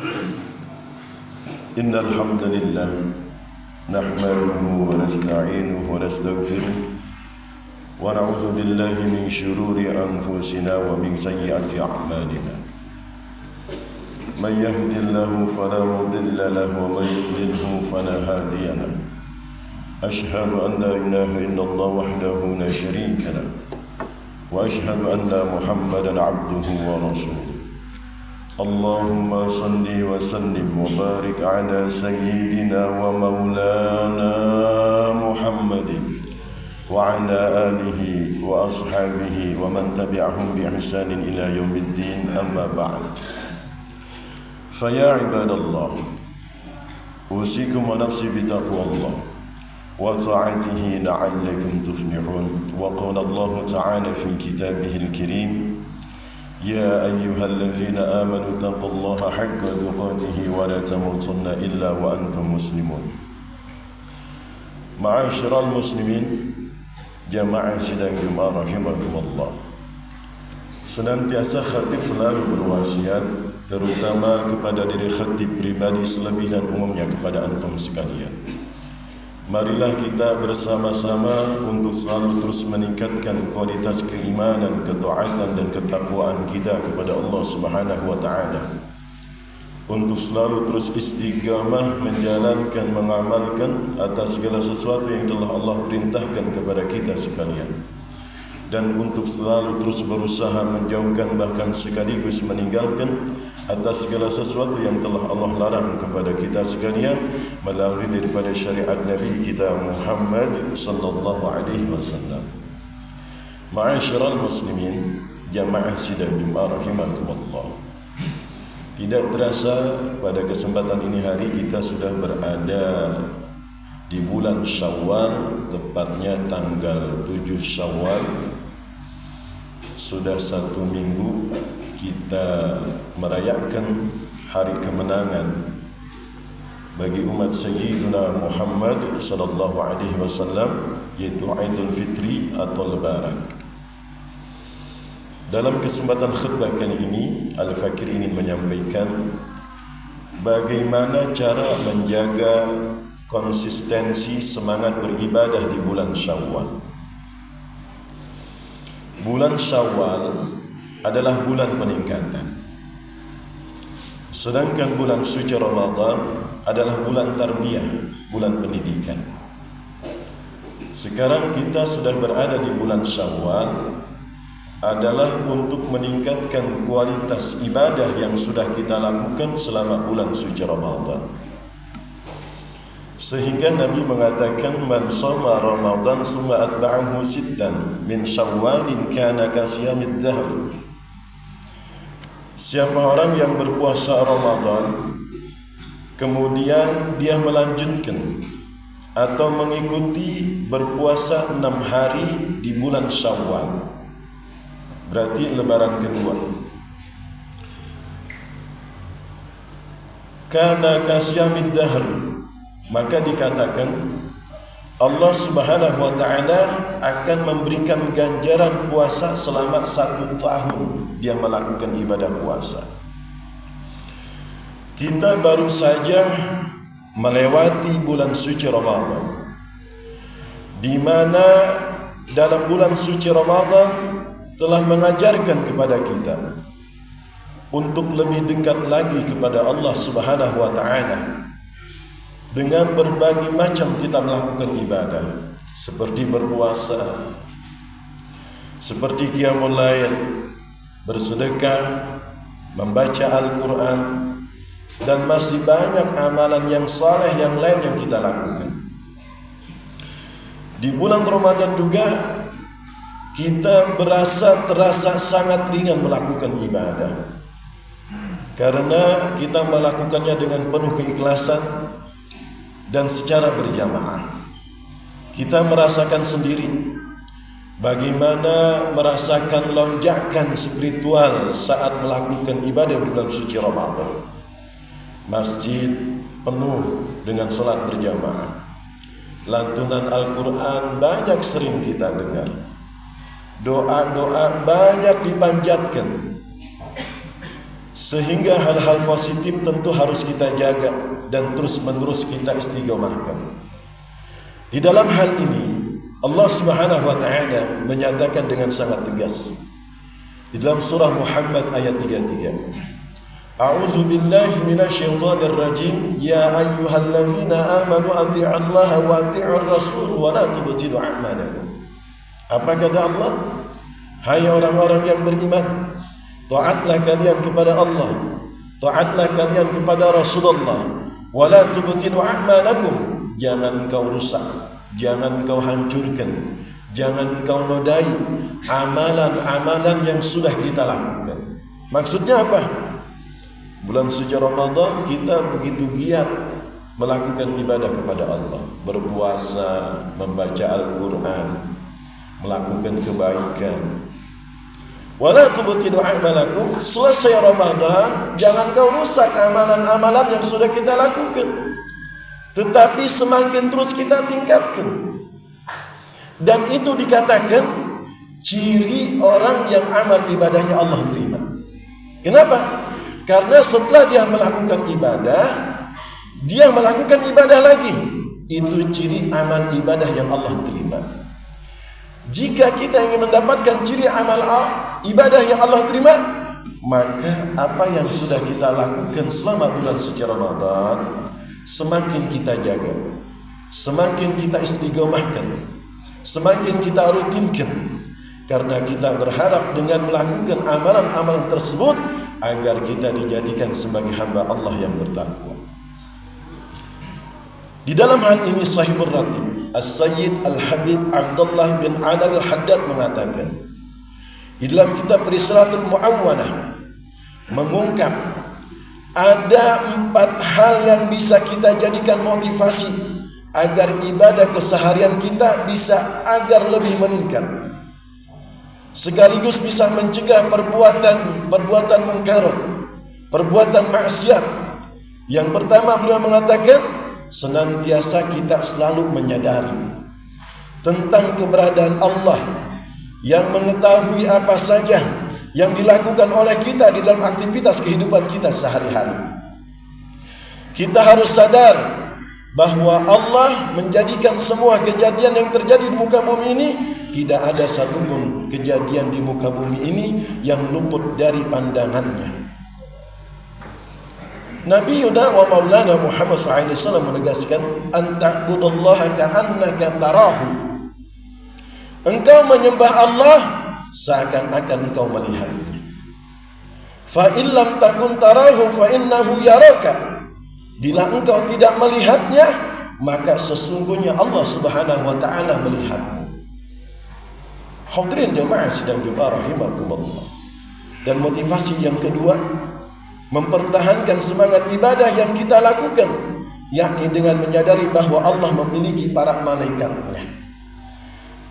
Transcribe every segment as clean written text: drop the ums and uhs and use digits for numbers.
إن الحمد لله نحمده ونستعينه ونستغفره ونعوذ بالله من شرور أنفسنا ومن سيئات أعمالنا من يهد الله فلا مضل له ومن يضلل فلا هادي له أشهد أن لا إله إلا الله وحده لا شريك له وأشهد أن محمدا عبده ورسوله اللهم صل وسلم وبارك على سيدنا ومولانا محمد وعلى آله وأصحابه ومن تبعهم بإحسان إلى يوم الدين أما بعد فيا عباد الله أوصيكم ونفسي بتقوى الله وطاعته لعلكم تفلحون وقال الله تعالى في كتابه الكريم يا أيها الذين آمنوا اتقوا الله حق تقاته ولا تموتن إلا وأنتم مسلمون. Ma'asyiral muslimin, jamaah sidang Jumat rahimakumullah. Senantiasa khatib selalu berwasiat, terutama kepada diri khatib pribadi selebih dan umumnya kepada antum sekalian. Marilah kita bersama-sama untuk selalu terus meningkatkan kualitas keimanan, ketaatan dan ketakwaan kita kepada Allah Subhanahu wa taala. Untuk selalu terus istiqamah menjalankan, mengamalkan atas segala sesuatu yang telah Allah perintahkan kepada kita sekalian. Dan untuk selalu terus berusaha menjauhkan bahkan sekaligus meninggalkan atas segala sesuatu yang telah Allah larang kepada kita sekalian melalui daripada syariat Nabi kita Muhammad sallallahu alaihi wasallam. Ma'asyiral muslimin, jamaah sidang Jumat rahimakumullah. Tidak terasa pada kesempatan ini hari kita sudah berada di bulan Syawal, tepatnya tanggal 7 Syawal. Sudah 1 minggu kita merayakan hari kemenangan bagi umat Sayyidina Muhammad sallallahu alaihi wasallam, yaitu Idul Fitri atau Lebaran. Dalam kesempatan khutbah kali ini, Al-Fakir ingin menyampaikan bagaimana cara menjaga konsistensi semangat beribadah di bulan Syawal. Bulan Syawal adalah bulan peningkatan. Sedangkan bulan suci Ramadan adalah bulan tarbiyah, bulan pendidikan. Sekarang kita sudah berada di bulan Syawal adalah untuk meningkatkan kualitas ibadah yang sudah kita lakukan selama bulan suci Ramadan. Sehingga Nabi mengatakan man shoma Ramadan summa atba'ahu sittan min Syawalin kana kasiyamid dahr. Siapa orang yang berpuasa Ramadan kemudian dia melanjutkan atau mengikuti berpuasa 6 hari di bulan Syawal, berarti lebaran kedua, kana kasiyamid dahr, maka dikatakan Allah Subhanahu wa taala akan memberikan ganjaran puasa selama 1 tahun dia melakukan ibadah puasa. Kita baru saja melewati bulan suci Ramadan, di mana dalam bulan suci Ramadan telah mengajarkan kepada kita untuk lebih dekat lagi kepada Allah Subhanahu wa taala. Dengan berbagai macam kita melakukan ibadah, seperti berpuasa, seperti qiyamul lail, bersedekah, membaca Al-Quran, dan masih banyak amalan yang saleh yang lain yang kita lakukan. Di bulan Ramadan juga kita terasa sangat ringan melakukan ibadah, karena kita melakukannya dengan penuh keikhlasan dan secara berjamaah. Kita merasakan sendiri bagaimana merasakan lonjakan spiritual saat melakukan ibadah di bulan suci Ramadan. Masjid penuh dengan salat berjamaah, lantunan Al-Quran banyak sering kita dengar, doa-doa banyak dipanjatkan. Sehingga hal-hal positif tentu harus kita jaga dan terus-menerus kita istiqomahkan. Di dalam hal ini Allah Subhanahu wa taala menyatakan dengan sangat tegas di dalam surah Muhammad ayat 33. A'udzu billahi minasyaitonir rajim. Ya ayyuhallazina amanu atti'ullaha wa atti'ur rasul wa la tubtilu a'malakum. Apa kata Allah? Hai orang-orang yang beriman, taatlah kalian kepada Allah, taatlah kalian kepada Rasulullah, wala tubtilu a'malakum, jangan kau rusak, jangan kau hancurkan, jangan kau nodai amalan-amalan yang sudah kita lakukan. Maksudnya apa? Bulan suci Ramadan kita begitu giat melakukan ibadah kepada Allah, berpuasa, membaca Al-Quran, melakukan kebaikan. Wala tubtilu a'malakum, selesai Ramadan jangan kau rusak amalan-amalan yang sudah kita lakukan, tetapi semakin terus kita tingkatkan. Dan itu dikatakan ciri orang yang amal ibadahnya Allah terima. Kenapa? Karena setelah dia melakukan ibadah, dia melakukan ibadah lagi. Itu ciri amal ibadah yang Allah terima. Jika kita ingin mendapatkan ciri amal ibadah yang Allah terima, maka apa yang sudah kita lakukan selama bulan suci Ramadan semakin kita jaga, semakin kita istiqomahkan, semakin kita rutinkan, karena kita berharap dengan melakukan amalan-amalan tersebut agar kita dijadikan sebagai hamba Allah yang bertakwa. Di dalam hal ini Sahibul Ratib As-Sayyid Al-Habib Abdullah bin Ala Al-Haddad mengatakan di dalam kitab Risalatul Mu'awwanah, mengungkap ada 4 hal yang bisa kita jadikan motivasi agar ibadah keseharian kita bisa agar lebih meningkat, sekaligus bisa mencegah perbuatan mungkarat, perbuatan maksiat. Yang pertama beliau mengatakan, senantiasa kita selalu menyadari tentang keberadaan Allah yang mengetahui apa saja yang dilakukan oleh kita di dalam aktivitas kehidupan kita sehari-hari. Kita harus sadar bahwa Allah menjadikan semua kejadian yang terjadi di muka bumi ini, tidak ada satupun kejadian di muka bumi ini yang luput dari pandangannya. Nabi Yuda wa Maulana Muhammad SAW menegaskan, anta'budallaha ka'annaka tarahu. Engkau menyembah Allah seakan-akan engkau melihatnya. Fa illam takun tarahu fa innahu yaraka. Bila engkau tidak melihatnya, maka sesungguhnya Allah Subhanahu wa taala melihatmu. Hadirin jemaah sidang Jumat rahimakumullah. Dan motivasi yang kedua, mempertahankan semangat ibadah yang kita lakukan, yakni dengan menyadari bahwa Allah memiliki para malaikatnya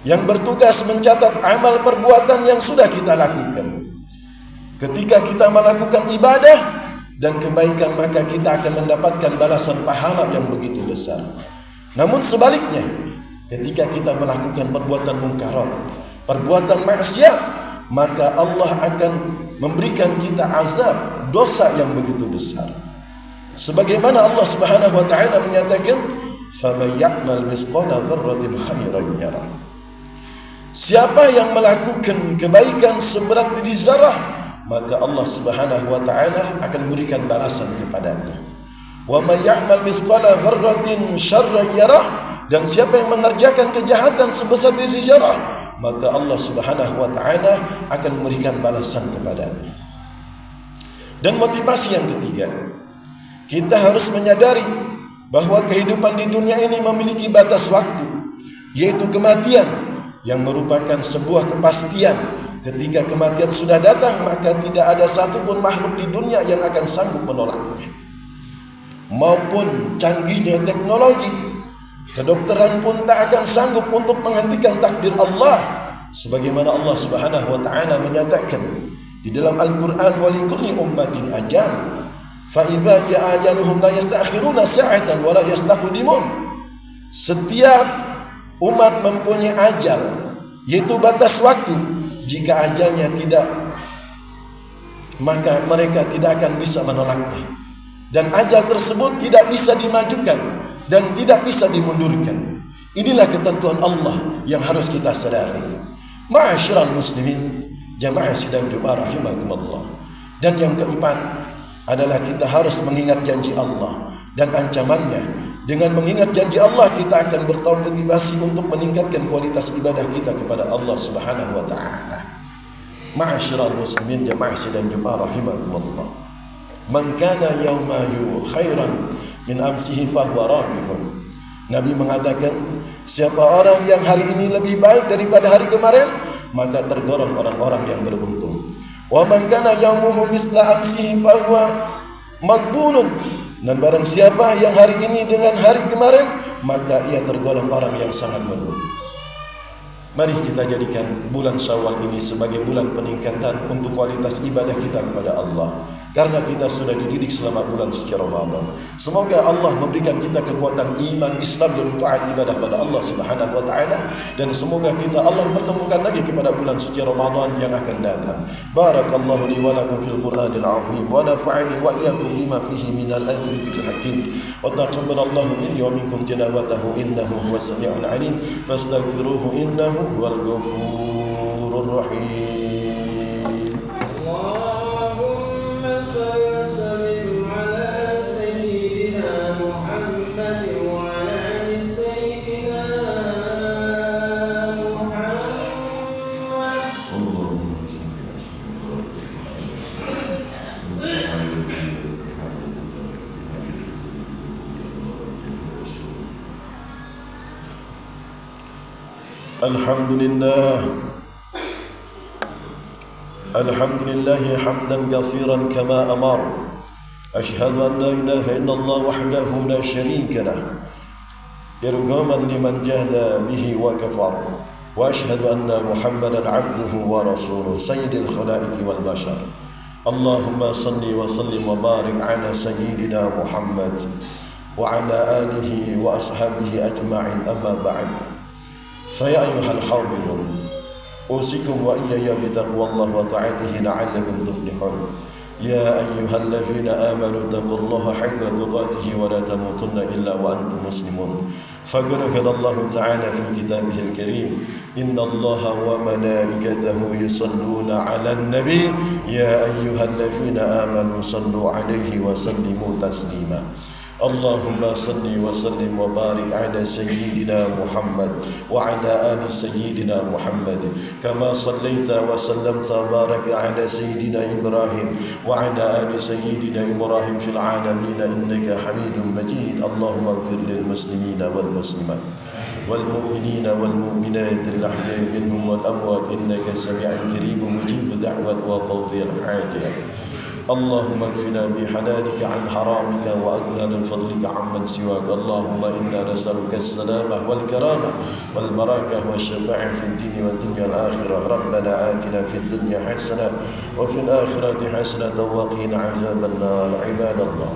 yang bertugas mencatat amal perbuatan yang sudah kita lakukan. Ketika kita melakukan ibadah dan kebaikan, maka kita akan mendapatkan balasan pahala yang begitu besar. Namun sebaliknya, ketika kita melakukan perbuatan mungkarat, perbuatan maksiat, maka Allah akan memberikan kita azab, dosa yang begitu besar. Sebagaimana Allah Subhanahu wa taala menyatakan, "Faman ya'mal mithqala dzarratin khairan yarah." Siapa yang melakukan kebaikan seberat biji zarah, maka Allah Subhanahu wa taala akan memberikan balasan kepadanya. Wa may ya'mal mithqala dzarratin syarran yarah, dan siapa yang mengerjakan kejahatan sebesar biji zarah, maka Allah Subhanahu wa taala akan memberikan balasan kepadanya. Dan motivasi yang ketiga, kita harus menyadari bahwa kehidupan di dunia ini memiliki batas waktu, yaitu kematian, yang merupakan sebuah kepastian. Ketika kematian sudah datang, maka tidak ada satupun makhluk di dunia yang akan sanggup menolaknya. Maupun canggihnya teknologi, kedokteran pun tak akan sanggup untuk menghentikan takdir Allah. Sebagaimana Allah Subhanahu wa taala menyatakan di dalam Al-Quran, walikulli ummatin ajal, fa idza jaa ajaluhum la yasta'khiruna sa'atan wa la yastaqdimun. Setiap umat mempunyai ajal, yaitu batas waktu. Jika ajalnya tidak maka mereka tidak akan bisa menolaknya. Dan ajal tersebut tidak bisa dimajukan dan tidak bisa dimundurkan. Inilah ketentuan Allah yang harus kita sadari. Ma'asyiral muslimin, jamaah sidang Jumat rahimakumullah. Dan yang keempat adalah kita harus mengingat janji Allah dan ancamannya. Dengan mengingat janji Allah, kita akan bermotivasi untuk meningkatkan kualitas ibadah kita kepada Allah Subhanahu wa taala. Ma'asyiral muslimin, jamaah sidang Jumat rahimakumullah. Man kana yawmahu khairan min amsihi fahuwa rabihun. Nabi mengatakan, siapa orang yang hari ini lebih baik daripada hari kemarin, maka tergolong orang-orang yang beruntung. Wa man kana yawmuhu misla amsihi fahuwa maghbunun. Dan barang siapa yang hari ini dengan hari kemarin, maka ia tergolong orang yang sangat beruntung. Mari kita jadikan bulan Syawal ini sebagai bulan peningkatan untuk kualitas ibadah kita kepada Allah. Karena kita sudah dididik selama bulan suci Ramadan. Semoga Allah memberikan kita kekuatan iman, Islam dan taat ibadah pada Allah Subhanahu wa taala, dan semoga kita Allah pertemukan lagi kepada bulan suci Ramadan yang akan datang. Barakallahu li wa lakum fil Qur'anil azim wa nafa'ani wa iyyakum bima fihi minal ayatil hakim. Wa taqabbalallahu minni wa minkum tilawatahu innahu huwas samiul alim. Fastaghfiruhu innahu huwal ghafurur rahim. Alhamdulillah hamdan katsiran kama amar. Ashhadu an la ilaha illallah wahdahu la syarika lah. Irghaman liman jahda bihi wa kafar. Wa ashhadu anna Muhammadan abduhu wa rasuluh sayyidil khalaiqi wal bashar. Allahumma salli wa sallim wa barik ala sayyidina Muhammad wa ala alihi wa ashabihi ajma'in, amma ba'd. Faya ayyuhal hadirin, usikum wa iyaya bitaqwallah wa ta'atihi la'allakum tuflihun. Ya ayyuhalladzina amanu taqullaha haqqa tuqatih wa la tamutunna illa wa antum muslimun. Faqad qala Allah ta'ala fi kitabihil karim, innallaha wa malaikatahu yusalluna 'alan nabi ya ayyuhalladzina amanu sallu 'alaihi wa sallimu taslima. Allahumma salli wa sallim wa barik ala sayyidina Muhammad wa ala ali sayyidina Muhammad kama sallaita wa sallamta wa baraka ala sayyidina Ibrahim wa ala ali sayyidina Ibrahim fil alamin innaka Hamidum Majid. Allahumma ighfir lil muslimina wal muslimat wal mu'minina wal mu'minat al ahya'i minhum wal amwat innaka sami'un qaribun mujib da'wat wa qadhiyal hajat. Allahumma kfina bihalalika an haramika wa adna min fadlika amman siwak. Allahumma inna nas'aluka as-salamah wal karamah wal barakah wash syafa'ah fid din wa dunya al akhirah. Rabbana atina fid dunya hasanah wa fil akhirati hasanah wa qina 'adzaban nar. Ibadallah,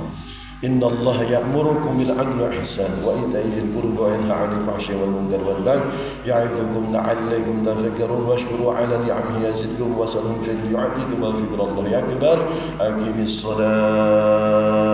inna Allah ya'murukum bil 'adli wal ihsan wa ita'i dzil qurbi wa yanha 'anil fahsya'i wal munkar wal baghi ya'idukum la'allakum tadhakkarun washkuru 'ala ni'amihi yazidkum wa sallu fi yu'atikum wa fikrallahi akbar. Aqimis shalah.